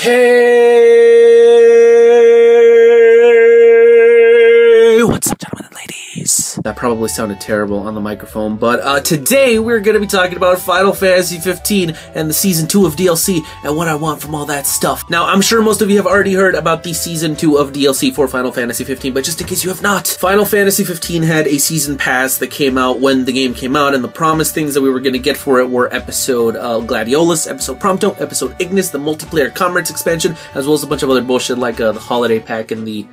Hey, what's up, gentlemen and ladies? That probably sounded terrible on the microphone, but today we're going to be talking about Final Fantasy 15 and the Season 2 of DLC and what I want from all that stuff. Now, I'm sure most of you have already heard about the Season 2 of DLC for Final Fantasy 15, but just in case you have not, Final Fantasy 15 had a Season Pass that came out when the game came out, and the promised things that we were going to get for it were Episode Gladiolus, Episode Prompto, Episode Ignis, the Multiplayer Comrades expansion, as well as a bunch of other bullshit like the Holiday Pack and the,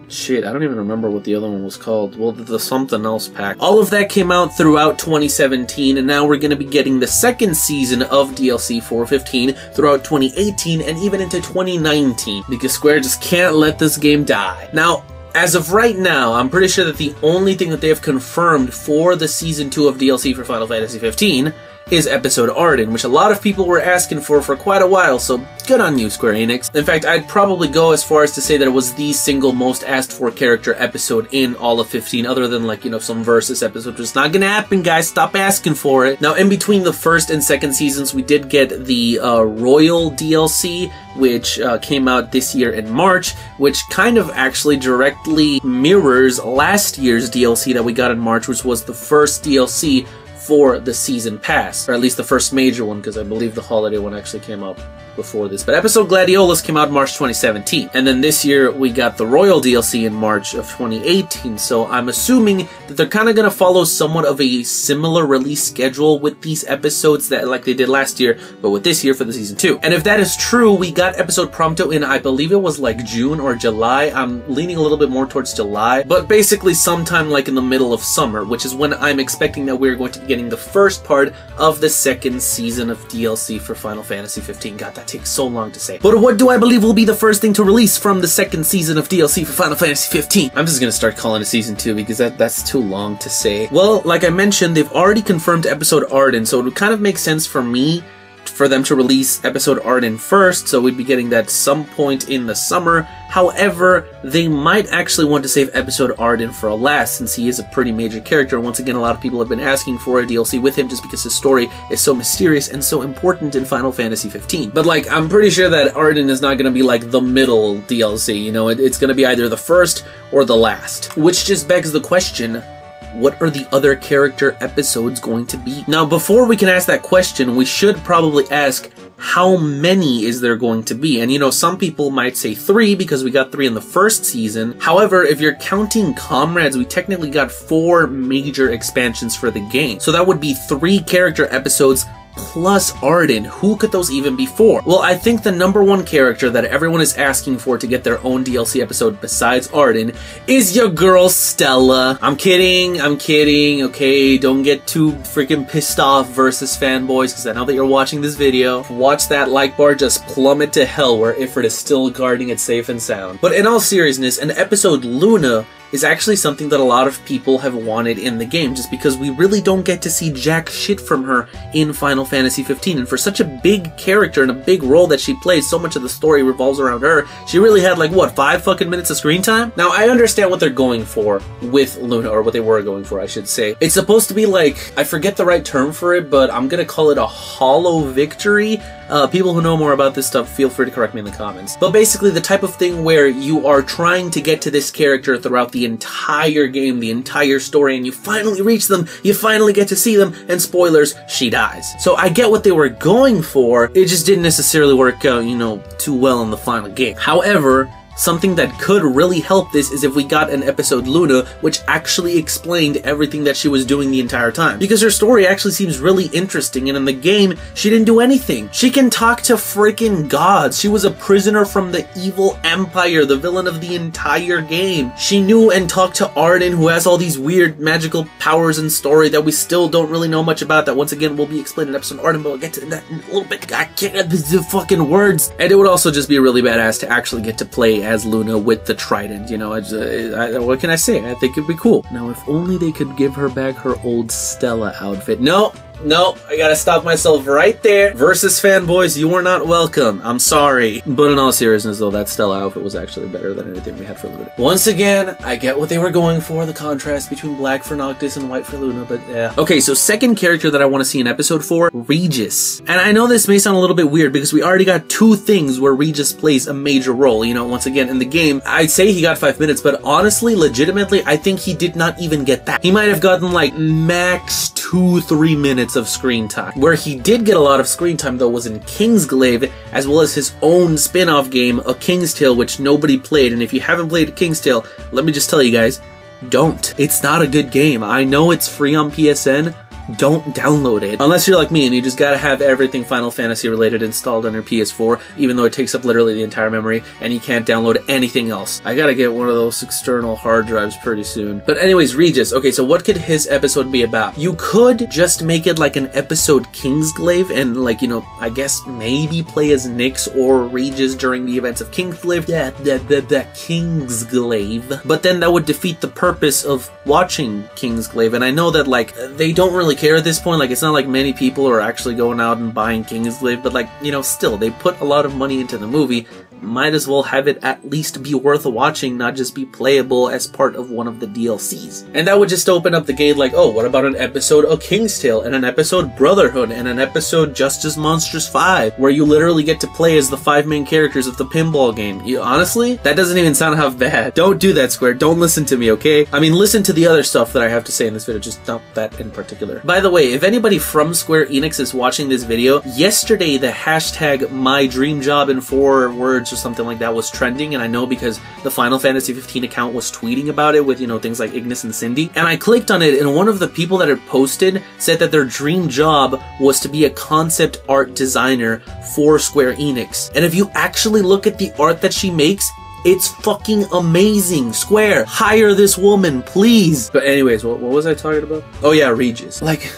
shit, I don't even remember what the other one was called. Well, the something else pack. All of that came out throughout 2017, and now we're going to be getting the second season of DLC for 15 throughout 2018 and even into 2019, because Square just can't let this game die. Now, as of right now, I'm pretty sure that the only thing that they have confirmed for the Season 2 of DLC for Final Fantasy 15 is Episode Arden, which a lot of people were asking for quite a while, so good on you, Square Enix. In fact, I'd probably go as far as to say that it was the single most asked for character episode in all of 15, other than, like, you know, some Versus episode, which is not gonna happen, guys. Stop asking for it. Now, in between the first and second seasons, we did get the Royal DLC, which came out this year in March, which kind of actually directly mirrors last year's DLC that we got in March, which was the first DLC for the Season Pass, or at least the first major one, because I believe the holiday one actually came out before this. But Episode Gladiolus came out in March 2017, and then this year we got the Royal DLC in March of 2018, so I'm assuming that they're kind of going to follow somewhat of a similar release schedule with these episodes that like they did last year, but with this year for the Season 2. And if that is true, we got Episode Prompto in, I believe it was like June or July. I'm leaning a little bit more towards July, but basically sometime like in the middle of summer, which is when I'm expecting that we're going to be getting the first part of the second season of DLC for Final Fantasy 15. God, that takes so long to say. But what do I believe will be the first thing to release from the second season of DLC for Final Fantasy 15? I'm just gonna start calling it Season 2 because that's too long to say. Well, like I mentioned, they've already confirmed Episode Arden, so it would kind of make sense for me for them to release Episode Arden first, so we'd be getting that some point in the summer. However, they might actually want to save Episode Arden for last, since he is a pretty major character. Once again, a lot of people have been asking for a DLC with him just because his story is so mysterious and so important in Final Fantasy 15. But like, I'm pretty sure that Arden is not going to be like the middle DLC, you know, it's going to be either the first or the last. Which just begs the question, what are the other character episodes going to be? Now, before we can ask that question, we should probably ask, how many is there going to be? And you know, some people might say 3 because we got 3 in the first season. However, if you're counting Comrades, we technically got 4 major expansions for the game. So that would be 3 character episodes plus Arden. Who could those even be for? Well, I think the #1 character that everyone is asking for to get their own DLC episode besides Arden is your girl Stella. I'm kidding, okay? Don't get too freaking pissed off, Versus fanboys, because I know that you're watching this video. Watch that like bar just plummet to hell where Ifrit is still guarding it safe and sound. But in all seriousness, an episode Luna is actually something that a lot of people have wanted in the game, just because we really don't get to see jack shit from her in Final Fantasy 15, and for such a big character and a big role that she plays, so much of the story revolves around her. She really had like, what, 5 fucking minutes of screen time? Now, I understand what they're going for with Luna, or what they were going for, I should say. It's supposed to be like, I forget the right term for it, but I'm gonna call it a hollow victory. People who know more about this stuff, feel free to correct me in the comments. But basically the type of thing where you are trying to get to this character throughout the entire game, the entire story, and you finally reach them, you finally get to see them, and spoilers, she dies. So I get what they were going for, it just didn't necessarily work out, you know, too well in the final game. However, something that could really help this is if we got an episode Luna which actually explained everything that she was doing the entire time. Because her story actually seems really interesting, and in the game, she didn't do anything. She can talk to freaking gods. She was a prisoner from the evil empire, the villain of the entire game. She knew and talked to Arden, who has all these weird magical powers and story that we still don't really know much about, that once again will be explained in episode Arden, but we'll get to that in a little bit. I can't, the fucking words. And it would also just be really badass to actually get to play as Luna with the trident, you know. What can I say? I think it'd be cool. Now, if only they could give her back her old Stella outfit. No, No, I gotta stop myself right there. Versus fanboys, you are not welcome. I'm sorry. But in all seriousness though, that Stella outfit was actually better than anything we had for Luna. Once again, I get what they were going for, the contrast between black for Noctis and white for Luna, but yeah. Okay, so second character that I want to see in episode 4, Regis. And I know this may sound a little bit weird because we already got 2 things where Regis plays a major role. You know, once again, in the game, I'd say he got 5 minutes, but honestly, legitimately, I think he did not even get that. He might have gotten like max 2-3 minutes of screen time. Where he did get a lot of screen time though was in Kingsglaive, as well as his own spin-off game, A King's Tale, which nobody played. And if you haven't played A King's Tale, let me just tell you guys, don't. It's not a good game. I know it's free on PSN. Don't download it. Unless you're like me and you just gotta have everything Final Fantasy related installed on your PS4, even though it takes up literally the entire memory and you can't download anything else. I gotta get one of those external hard drives pretty soon. But anyways, Regis. Okay, so what could his episode be about? You could just make it like an episode Kingsglaive and like, you know, I guess maybe play as Nyx or Regis during the events of Kingsglaive. Kingsglaive. But then that would defeat the purpose of watching Kingsglaive. And I know that like, they don't really care at this point. Like, it's not like many people are actually going out and buying Kingsglaive, but like, you know, still, they put a lot of money into the movie. Might as well have it at least be worth watching, not just be playable as part of one of the DLCs. And that would just open up the gate like, oh, what about an episode of King's Tale, and an episode Brotherhood, and an episode Justice Monsters 5, where you literally get to play as the 5 main characters of the pinball game. Honestly, that doesn't even sound half bad. Don't do that, Square. Don't listen to me, okay? I mean, listen to the other stuff that I have to say in this video, just not that in particular. By the way, if anybody from Square Enix is watching this video, yesterday the hashtag #MyDreamJob in 4 words or something like that was trending, and I know because the Final Fantasy 15 account was tweeting about it with, you know, things like Ignis and Cindy, and I clicked on it, and one of the people that had posted said that their dream job was to be a concept art designer for Square Enix. And if you actually look at the art that she makes, it's fucking amazing. Square, hire this woman, please. But anyways, what was I talking about? Oh yeah, Regis. Like,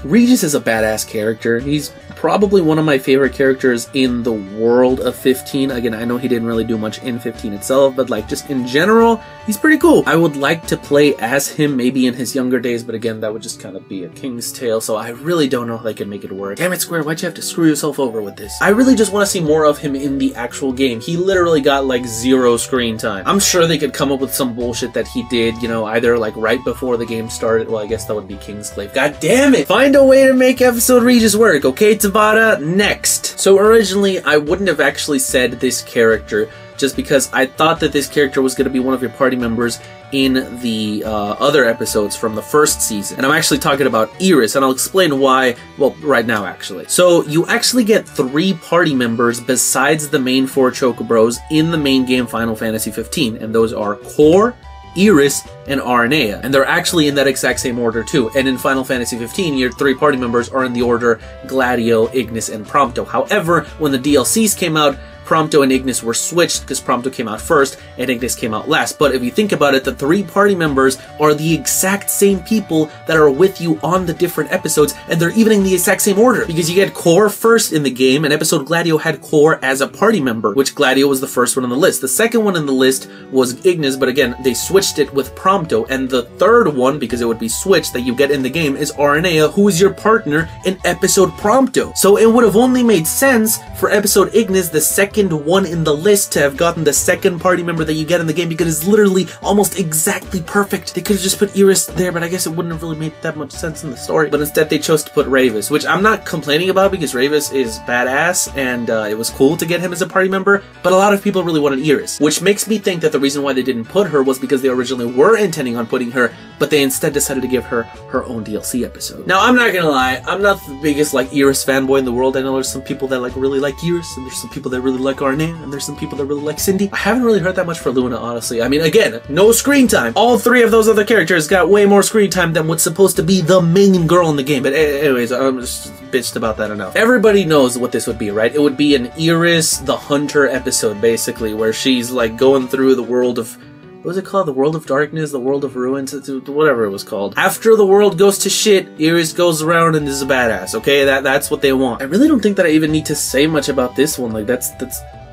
Regis is a badass character. He's probably one of my favorite characters in the world of 15. Again, I know he didn't really do much in 15 itself, but like just in general, he's pretty cool. I would like to play as him maybe in his younger days, but again, that would just kind of be a King's Tale, so I really don't know if I can make it work. Damn it, Square, why'd you have to screw yourself over with this? I really just want to see more of him in the actual game. He literally got like 0 screen time. I'm sure they could come up with some bullshit that he did, you know, either like right before the game started. Well, I guess that would be Kingsglaive. God damn it! Find a way to make episode Regis work, okay, Tabata? Next. So originally, I wouldn't have actually said this character, just because I thought that this character was going to be one of your party members in the other episodes from the first season. And I'm actually talking about Iris, and I'll explain why, well, right now actually. So you actually get 3 party members besides the main 4 Chocobros in the main game Final Fantasy 15, and those are Core, Iris, and Aranea. And they're actually in that exact same order too. And in Final Fantasy 15, your 3 party members are in the order Gladio, Ignis, and Prompto. However, when the DLCs came out, Prompto and Ignis were switched because Prompto came out first and Ignis came out last. But if you think about it, the 3 party members are the exact same people that are with you on the different episodes, and they're even in the exact same order. Because you get Core first in the game, and episode Gladio had Core as a party member, which Gladio was the first one on the list. The second one on the list was Ignis, but again, they switched it with Prompto. And the third one, because it would be switched, that you get in the game is Aranea, who is your partner in episode Prompto. So it would have only made sense for episode Ignis, the second one in the list, to have gotten the second party member that you get in the game, because it's literally almost exactly perfect. They could have just put Iris there, but I guess it wouldn't have really made that much sense in the story. But instead they chose to put Ravis, which I'm not complaining about because Ravis is badass and it was cool to get him as a party member, but a lot of people really wanted Iris, which makes me think that the reason why they didn't put her was because they originally were intending on putting her, but they instead decided to give her her own DLC episode. Now, I'm not gonna lie, I'm not the biggest like Iris fanboy in the world. I know there's some people that like really like Iris, and there's some people that really like Aranea, and there's some people that really like Cindy. I haven't really heard that much for Luna, honestly. I mean, again, no screen time. All 3 of those other characters got way more screen time than what's supposed to be the main girl in the game. But anyways, I'm just bitched about that enough. Everybody knows what this would be, right? It would be an Iris the Hunter episode, basically, where she's like going through the world of, what was it called? The World of Darkness? The World of Ruins? Whatever it was called. After the world goes to shit, Iris goes around and is a badass, okay? That's what they want. I really don't think that I even need to say much about this one. Like, that's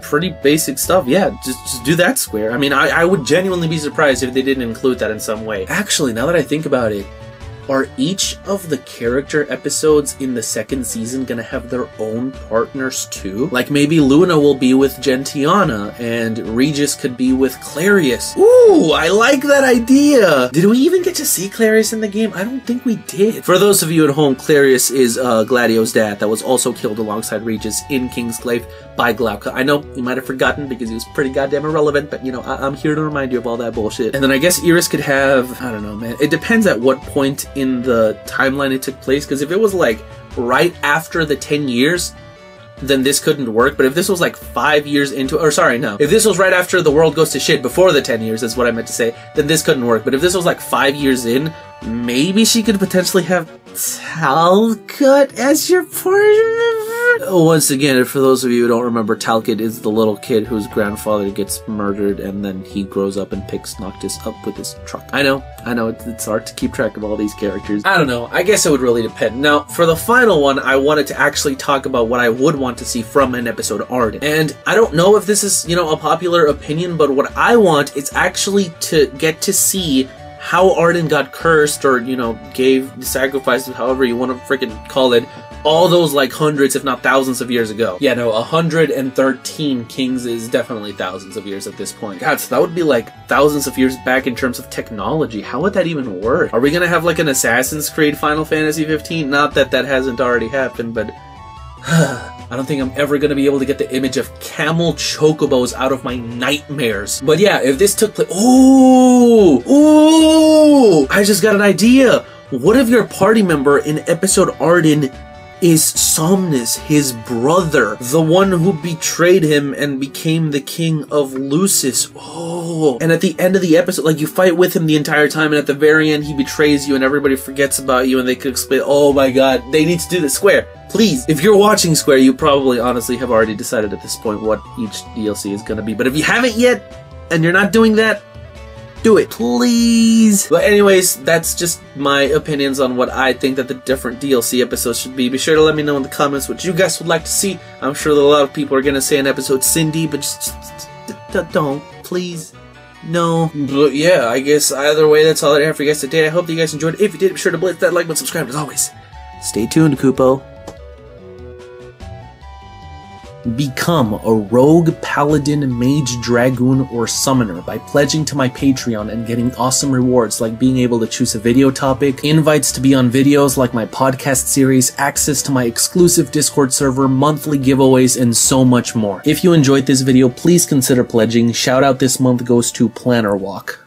pretty basic stuff. Yeah, just do that, Square. I mean, I would genuinely be surprised if they didn't include that in some way. Actually, now that I think about it, are each of the character episodes in the second season gonna have their own partners too? Like maybe Luna will be with Gentiana and Regis could be with Clarius. Ooh, I like that idea! Did we even get to see Clarius in the game? I don't think we did. For those of you at home, Clarius is Gladio's dad that was also killed alongside Regis in Kingsglaive by Glauca. I know you might have forgotten because he was pretty goddamn irrelevant, but you know, I'm here to remind you of all that bullshit. And then I guess Iris could have, I don't know, man. It depends at what point in the timeline it took place, because if it was like right after the 10 years, then this couldn't work. But if this was like 5 years into, or sorry, no. If this was right after the world goes to shit before the 10 years, is what I meant to say, then this couldn't work. But if this was like 5 years in, maybe she could potentially have Talcott as your partner. Once again, for those of you who don't remember, Talcott is the little kid whose grandfather gets murdered and then he grows up and picks Noctis up with his truck. I know, it's hard to keep track of all these characters. I don't know, I guess it would really depend. Now, for the final one, I wanted to actually talk about what I would want to see from an episode Arden. And I don't know if this is, you know, a popular opinion, but what I want is actually to get to see how Arden got cursed, or, you know, gave the sacrifice, however you want to freaking call it, all those like hundreds if not thousands of years ago. Yeah, no, 113 kings is definitely thousands of years at this point. God, so that would be like thousands of years back in terms of technology. How would that even work? Are we gonna have like an Assassin's Creed Final Fantasy 15? Not that that hasn't already happened, but I don't think I'm ever gonna be able to get the image of camel chocobos out of my nightmares. But yeah, if this took place, ooh, I just got an idea. What if your party member in episode Arden is Somnus, his brother, the one who betrayed him and became the king of Lucis? Oh, and at the end of the episode, like, you fight with him the entire time, and at the very end he betrays you and everybody forgets about you, and they could explain, oh my god, they need to do this. Square, please, if you're watching Square, you probably honestly have already decided at this point what each DLC is gonna be, but if you haven't yet, and you're not doing that, do it, please. But anyways, that's just my opinions on what I think that the different DLC episodes should be. Be sure to let me know in the comments what you guys would like to see. I'm sure that a lot of people are gonna say an episode Cindy, but just don't, please. No. But yeah, I guess either way, that's all I have for you guys today. I hope that you guys enjoyed. If you did, be sure to blitz that like button, subscribe, as always. Stay tuned, Kupo. Become a rogue, paladin, mage, dragoon, or summoner by pledging to my Patreon and getting awesome rewards like being able to choose a video topic, invites to be on videos like my podcast series, access to my exclusive Discord server, monthly giveaways, and so much more. If you enjoyed this video, please consider pledging. Shout out this month goes to Planner Walk.